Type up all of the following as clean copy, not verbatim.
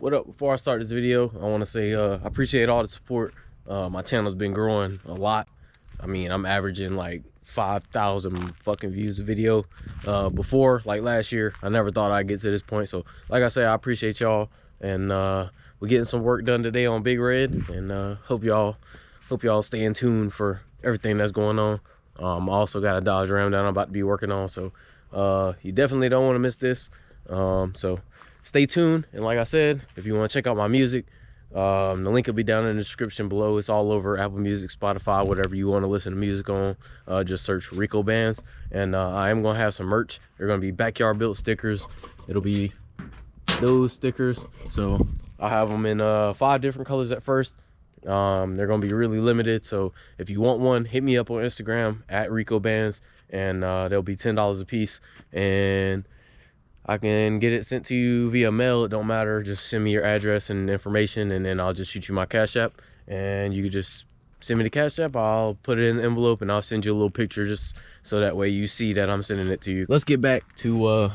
What up? Before I start this video, I want to say I appreciate all the support. My channel's been growing a lot. I mean, I'm averaging like 5,000 fucking views a video. Before, like last year, I never thought I'd get to this point. So like I say, I appreciate y'all, and we're getting some work done today on Big Red, and hope y'all stay in tune for everything that's going on. I also got a Dodge Ram that I'm about to be working on, so you definitely don't want to miss this. So stay tuned, and like I said, if you want to check out my music, the link will be down in the description below. It's all over Apple Music, Spotify, whatever you want to listen to music on. Just search RicooBanzz, and I am gonna have some merch. They're gonna be backyard built stickers. It'll be those stickers, so I'll have them in 5 different colors at first. They're gonna be really limited, so if you want one, hit me up on Instagram at RicooBanzz, and they'll be $10 a piece, and I can get it sent to you via mail. It don't matter, just send me your address and information, and then I'll just shoot you my Cash App, and you can just send me the Cash App. I'll put it in the envelope, and I'll send you a little picture just so that way you see that I'm sending it to you. Let's get back to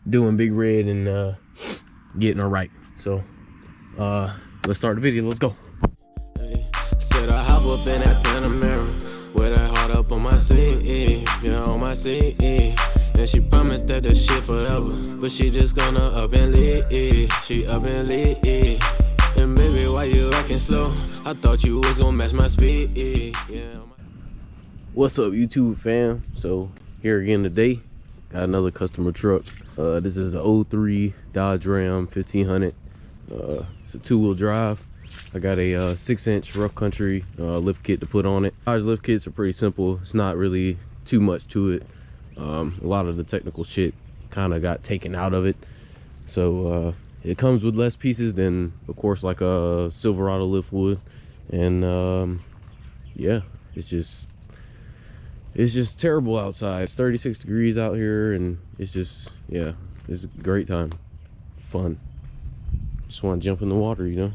doing Big Red and getting her right. So let's start the video. Let's go. Said I hop up in that Panamera with that heart up on my seat, yeah, on my seat. And she promised that the shit forever, but she just gonna up and leave. She up and leave. And baby, why you acting slow? I thought you was gonna match my speed. Yeah. What's up, YouTube fam? So here again today, got another customer truck. This is a 03 Dodge Ram 1500. It's a 2-wheel drive. I got a 6-inch rough country lift kit to put on it. Dodge lift kits are pretty simple. It's not really too much to it. A lot of the technical shit kind of got taken out of it, so it comes with less pieces than, of course, like a Silverado lift would. And yeah, it's just terrible outside. It's 36 degrees out here, and it's just, yeah, it's a great time, fun. Just want to jump in the water, you know.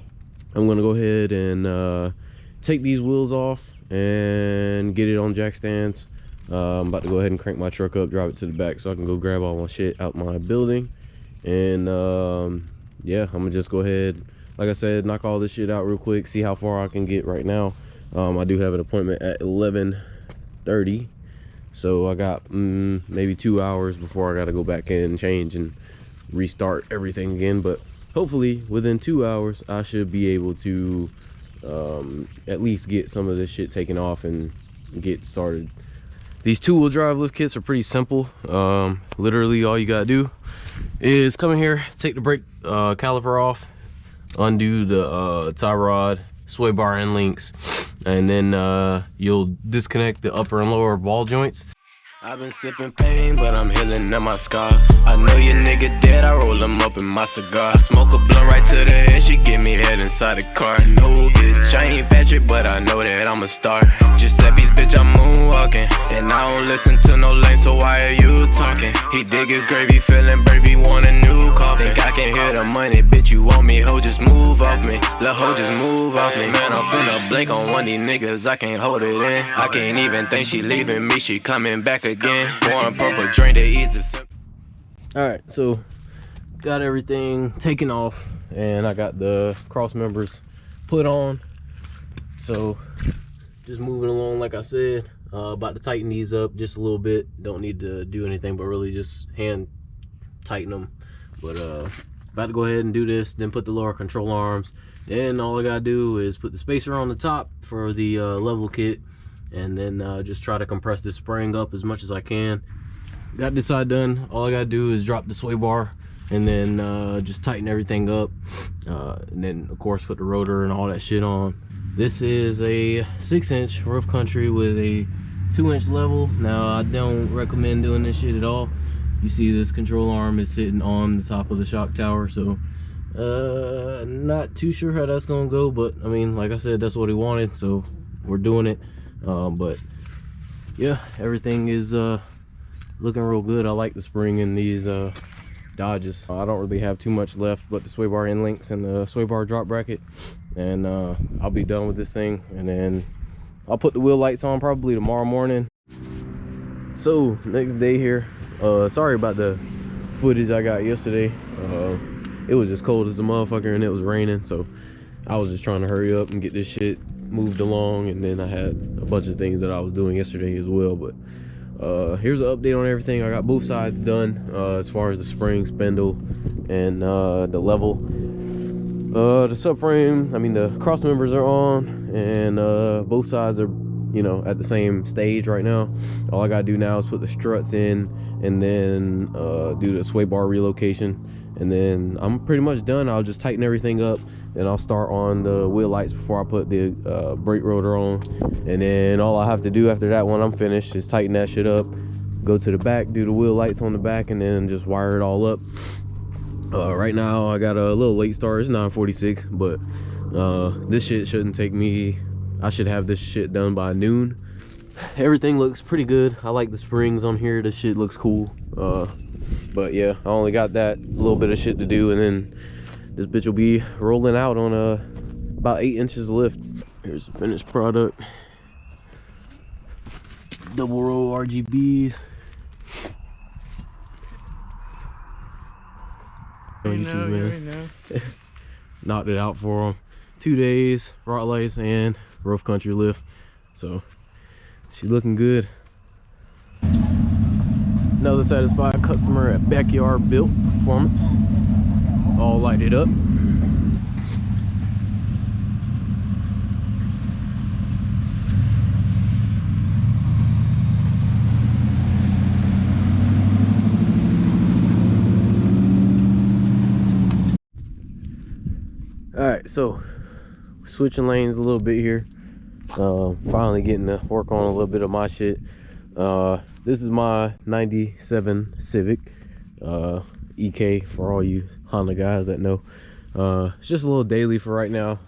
I'm gonna go ahead and take these wheels off and get it on jack stands. I'm about to go ahead and crank my truck up, drive it to the back so I can go grab all my shit out my building. And yeah, I'm gonna just go ahead, like I said, knock all this shit out real quick, see how far I can get right now. I do have an appointment at 11:30, so I got maybe 2 hours before I gotta go back in and change and restart everything again. But hopefully within 2 hours I should be able to at least get some of this shit taken off and get started. These 2-wheel drive lift kits are pretty simple. Literally all you gotta do is come in here, take the brake caliper off, undo the tie rod, sway bar end links, and then you'll disconnect the upper and lower ball joints. I've been sipping pain, but I'm healing up my scars. I know your nigga dead, I roll him up in my cigar. Smoke a blunt right to the head, she give me head inside the car. No bitch, I ain't Patrick, but I know that I'm a star. Giuseppe's bitch, I'm moonwalking, and I don't listen to no lane, so why are you talking? He dig his grave, he feeling brave, he want a new coffin. Think I can hear the money, bitch, you want me, ho, just move off me. Let ho, just move off me. Man, I'm finna blink on one of these niggas, I can't hold it in. I can't even think she leaving me, she coming back again. Pouring purple drink to ease the. Alright, so got everything taken off, and I got the cross members put on. So just moving along, like I said, about to tighten these up just a little bit. Don't need to do anything but really just hand tighten them. But about to go ahead and do this, then put the lower control arms. Then all I gotta do is put the spacer on the top for the level kit, and then just try to compress this spring up as much as I can. Got this side done. All I gotta do is drop the sway bar, and then just tighten everything up, and then of course put the rotor and all that shit on. This is a 6-inch rough country with a 2-inch level. Now I don't recommend doing this shit at all. You see this control arm is sitting on the top of the shock tower, so not too sure how that's gonna go, but I mean, like I said, that's what he wanted, so we're doing it. But yeah, everything is looking real good. I like the spring in these Dodges. I don't really have too much left but the sway bar end links and the sway bar drop bracket, and I'll be done with this thing, and then I'll put the wheel lights on probably tomorrow morning. So next day here, sorry about the footage I got yesterday. it was just cold as a motherfucker and it was raining, so I was just trying to hurry up and get this shit moved along. And then I had a bunch of things that I was doing yesterday as well. But here's an update on everything. I got both sides done as far as the spring, spindle, and the level. The subframe, I mean the cross members are on, and both sides are, you know, at the same stage right now. All I gotta do now is put the struts in, and then do the sway bar relocation, and then I'm pretty much done. I'll just tighten everything up, and I'll start on the wheel lights before I put the brake rotor on. And then all I have to do after that, when I'm finished, is tighten that shit up, go to the back, do the wheel lights on the back, and then just wire it all up. Right now I got a little late start. It's 9:46, but this shit shouldn't take me, I should have this shit done by noon. Everything looks pretty good. I like the springs on here. This shit looks cool. But yeah, I only got that little bit of shit to do, and then this bitch will be rolling out on about 8 inches of lift. Here's the finished product. Double row RGBs. You already know. Knocked it out for them. 2 days, rock lights and rough country lift. So she's looking good. Another satisfied customer at Backyard Built Performance. All lighted up. All right, so switching lanes a little bit here. Finally getting to work on a little bit of my shit. This is my 97 Civic EK for all you Honda guys that know. It's just a little daily for right now.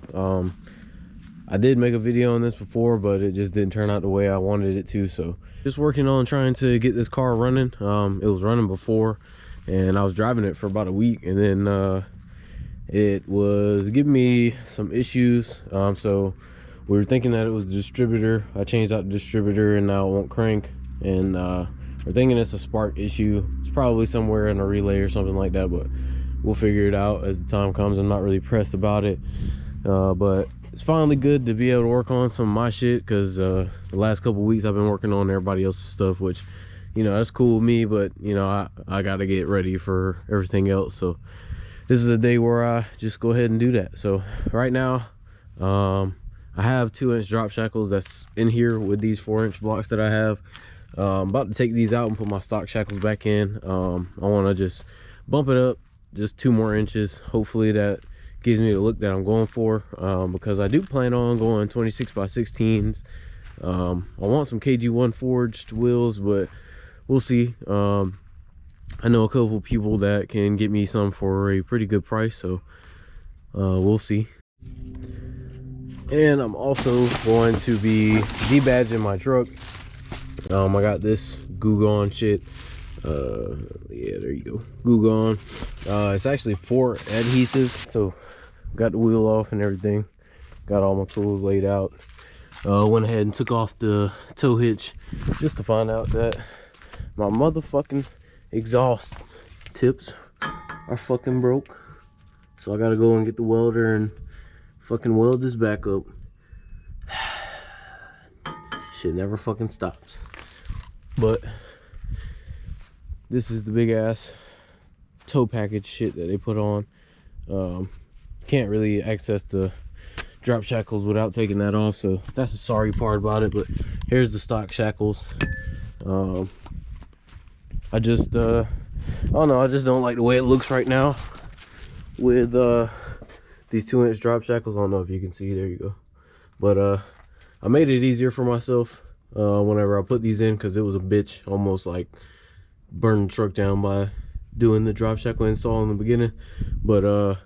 I did make a video on this before, but it just didn't turn out the way I wanted it to. So just working on trying to get this car running. It was running before, and I was driving it for about a week, and then it was giving me some issues. So we were thinking that it was the distributor. I changed out the distributor, and now it won't crank. And we're thinking it's a spark issue. It's probably somewhere in a relay or something like that, but we'll figure it out as the time comes. I'm not really pressed about it, but it's finally good to be able to work on some of my shit, because the last couple weeks I've been working on everybody else's stuff, which, you know, that's cool with me, but you know, I gotta get ready for everything else. So this is a day where I just go ahead and do that. So right now I have 2-inch drop shackles that's in here with these 4-inch blocks that I have. I'm about to take these out and put my stock shackles back in. I want to just bump it up just 2 more inches. Hopefully that gives me the look that I'm going for, because I do plan on going 26x16s. I want some KG1 forged wheels, but we'll see. I know a couple people that can get me some for a pretty good price, so we'll see. And I'm also going to be debadging my truck. I got this Goo Gone shit. Yeah, there you go, Goo Gone. It's actually 4 adhesives, so got the wheel off and everything. Got all my tools laid out. Went ahead and took off the tow hitch just to find out that my motherfucking exhaust tips are fucking broke. So I gotta go and get the welder and fucking weld this back up. Shit never fucking stops. But this is the big ass tow package shit that they put on. Can't really access the drop shackles without taking that off, so that's the sorry part about it. But here's the stock shackles. I just I don't know, I just don't like the way it looks right now with these 2-inch drop shackles. I don't know if you can see, there you go. But I made it easier for myself whenever I put these in, because it was a bitch, almost like burning the truck down by doing the drop shackle install in the beginning. But I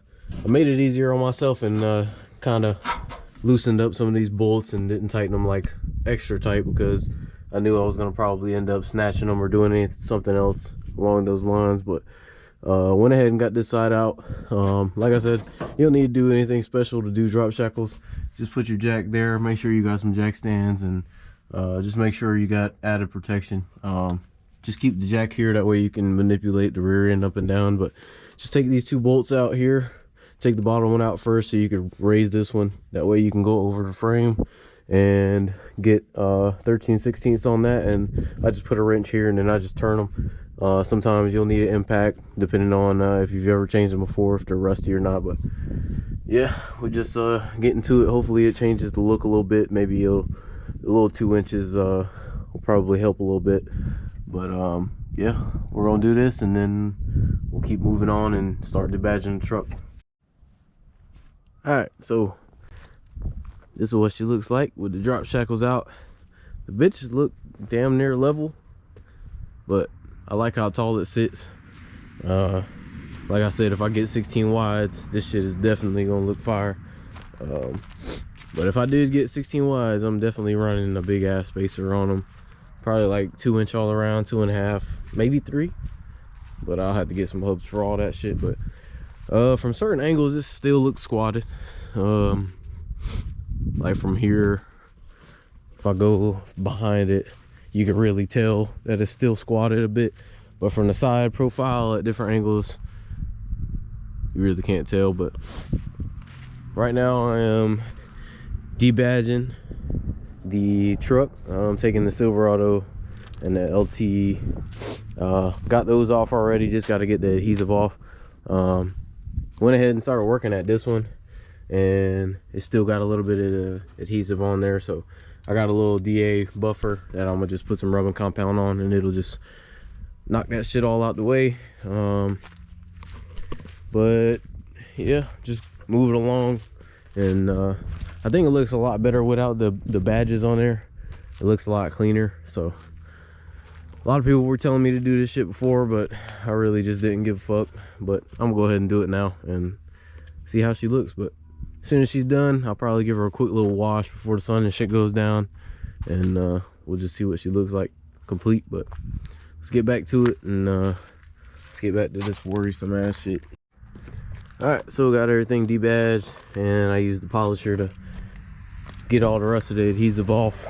made it easier on myself and kind of loosened up some of these bolts and didn't tighten them like extra tight, because I knew I was gonna probably end up snatching them or doing something else along those lines. But went ahead and got this side out. Like I said, you don't need to do anything special to do drop shackles. Just put your jack there, make sure you got some jack stands, and just make sure you got added protection. Just keep the jack here, that way you can manipulate the rear end up and down. But just take these 2 bolts out here, take the bottom one out first so you can raise this one. That way you can go over the frame and get 13/16 on that. And I just put a wrench here and then I just turn them. Sometimes you'll need an impact depending on if you've ever changed them before, if they're rusty or not. But yeah, we just get into it. Hopefully it changes the look a little bit. Maybe a little 2 inches will probably help a little bit. But yeah, we're gonna do this and then we'll keep moving on and start debadging the truck. All right, so this is what she looks like with the drop shackles out. The bitches look damn near level, but I like how tall it sits. Like I said, if I get 16 wides, this shit is definitely gonna look fire. But if I did get 16 wides, I'm definitely running a big ass spacer on them. Probably like 2 inch all around, 2.5, maybe 3. But I'll have to get some hubs for all that shit. But from certain angles, this still looks squatted. Like from here, if I go behind it, you can really tell that it's still squatted a bit. But from the side profile at different angles, you really can't tell. But right now I am debadging the truck. I'm taking the Silverado and the LT. Got those off already, just got to get the adhesive off. Went ahead and started working at this one, and it still got a little bit of adhesive on there, so I got a little DA buffer that I'm gonna just put some rubbing compound on, and it'll just knock that shit all out the way. But yeah, just moving along, and I think it looks a lot better without the badges on there. It looks a lot cleaner. So a lot of people were telling me to do this shit before, but I really just didn't give a fuck. But I'm gonna go ahead and do it now and see how she looks. But as soon as she's done, I'll probably give her a quick little wash before the sun and shit goes down, and we'll just see what she looks like complete. But let's get back to it, and let's get back to this worrisome ass shit. All right, so got everything debadged, and I used the polisher to get all the rest of the adhesive off.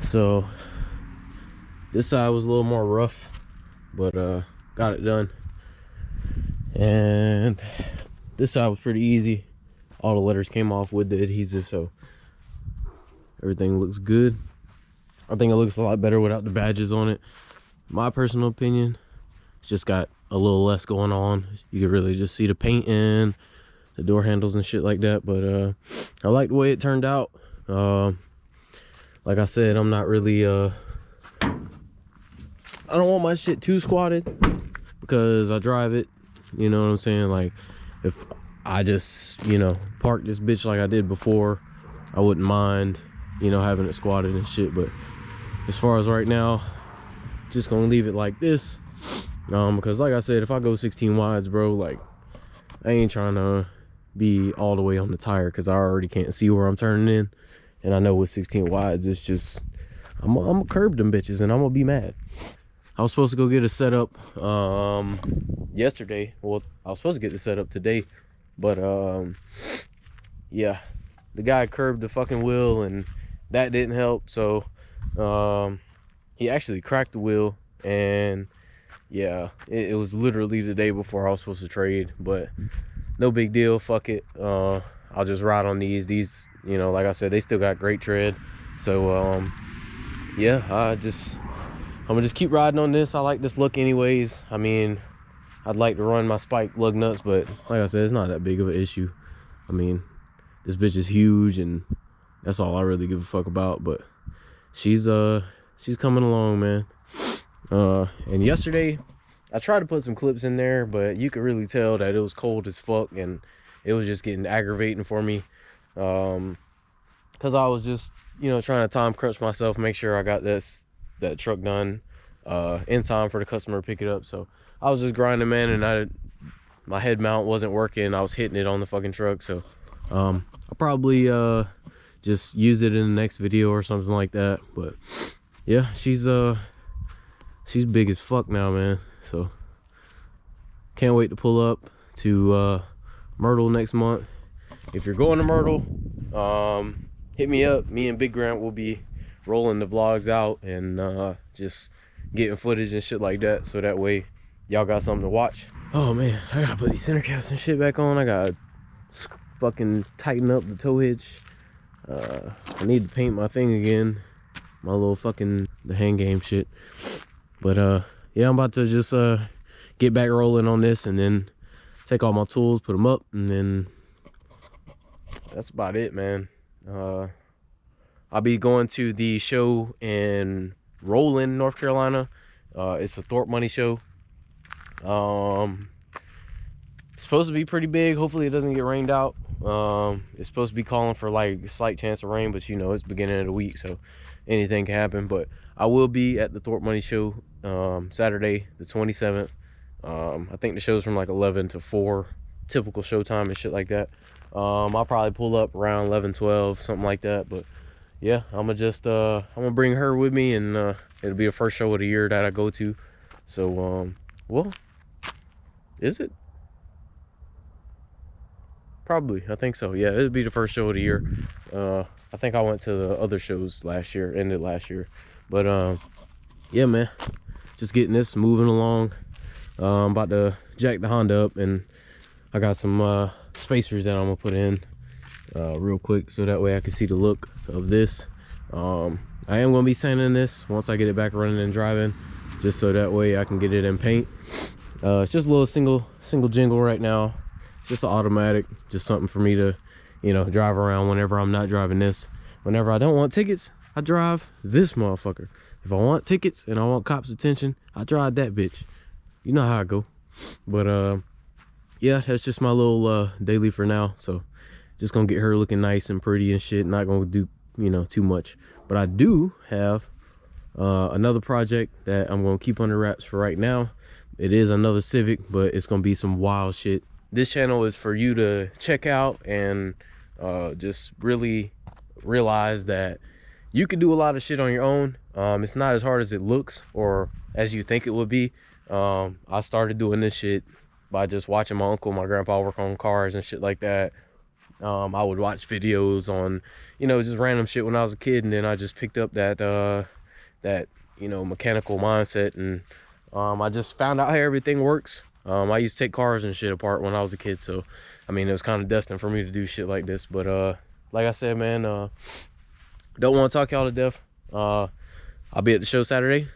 So this side was a little more rough, but got it done. And this side was pretty easy. All the letters came off with the adhesive, so everything looks good. I think it looks a lot better without the badges on it. My personal opinion, it's just got a little less going on. You can really just see the paint and the door handles and shit like that. But I like the way it turned out. Like I said, I'm not really I don't want my shit too squatted because I drive it, you know what I'm saying? Like, if I just, you know, park this bitch like I did before, I wouldn't mind, you know, having it squatted and shit. But as far as right now, just gonna leave it like this, because like I said, if I go 16 wides, bro, like, I ain't trying to be all the way on the tire because I already can't see where I'm turning in. And I know with 16 wides, it's just, I'm gonna curb them bitches and I'm gonna be mad. I was supposed to go get a setup yesterday. Well, I was supposed to get the setup today, but yeah, the guy curbed the fucking wheel and that didn't help. So he actually cracked the wheel, and yeah, it was literally the day before I was supposed to trade. But no big deal, fuck it. I'll just ride on these, you know, like I said, they still got great tread. So yeah, I'm gonna just keep riding on this. I like this look anyways. I mean, I'd like to run my spike lug nuts, but like I said, it's not that big of an issue. I mean, this bitch is huge, and that's all I really give a fuck about. But she's coming along, man. And yesterday I tried to put some clips in there, but you could really tell that it was cold as fuck, and it was just getting aggravating for me, because I was just, you know, trying to time crunch myself, make sure I got that truck done in time for the customer to pick it up. So I was just grinding, man, and my head mount wasn't working. I was hitting it on the fucking truck. So I'll probably just use it in the next video or something like that. But yeah, she's big as fuck now, man. So can't wait to pull up to Myrtle next month. If you're going to Myrtle, hit me up. Me and Big Grant will be rolling the vlogs out and just getting footage and shit like that, so that way y'all got something to watch. Oh man, I gotta put these center caps and shit back on. I gotta fucking tighten up the tow hitch. I need to paint my thing again, my little fucking the hand game shit. But yeah, I'm about to just get back rolling on this and then take all my tools, put them up, and then that's about it, man. I'll be going to the show in Roland, North Carolina. It's a Thorpe Money show. It's supposed to be pretty big. Hopefully it doesn't get rained out. It's supposed to be calling for like a slight chance of rain, but you know, it's beginning of the week, so anything can happen. But I will be at the Thorpe Money show Saturday the 27th. I think the show's from like 11 to 4, typical show time and shit like that. I'll probably pull up around 11, 12, something like that. But yeah, I'm gonna bring her with me, and it'll be the first show of the year that I go to. So well, is it? Probably, I think so. Yeah, it'll be the first show of the year. I think I went to the other shows last year, ended last year. But yeah, man, just getting this moving along. I'm about to jack the Honda up, and I got some spacers that I'm gonna put in real quick, so that way I can see the look of this. I am gonna be sanding this once I get it back running and driving, just so that way I can get it in paint. It's just a little single jingle right now. It's just an automatic, just something for me to, you know, drive around whenever I'm not driving this. Whenever I don't want tickets, I drive this motherfucker. If I want tickets and I want cops' attention, I drive that bitch. You know how I go. But yeah, that's just my little daily for now. So just gonna get her looking nice and pretty and shit. Not gonna do, you know, too much. But I do have another project that I'm gonna keep under wraps for right now. It is another Civic, but it's gonna be some wild shit. This channel is for you to check out and just really realize that you can do a lot of shit on your own. It's not as hard as it looks or as you think it would be. I started doing this shit by just watching my uncle, my grandpa work on cars and shit like that. I would watch videos on, you know, just random shit when I was a kid, and then I just picked up that you know, mechanical mindset, and I just found out how everything works. I used to take cars and shit apart when I was a kid, so I mean, it was kind of destined for me to do shit like this. But like I said, man, don't want to talk y'all to death. I'll be at the show Saturday.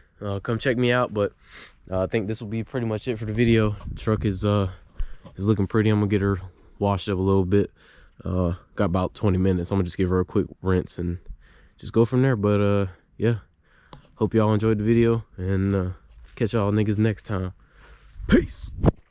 Come check me out. But I think this will be pretty much it for the video. The truck is looking pretty. I'm gonna get her washed up a little bit. Got about 20 minutes. I'm gonna just give her a quick rinse and just go from there. But yeah, hope y'all enjoyed the video, and catch y'all niggas next time. Peace.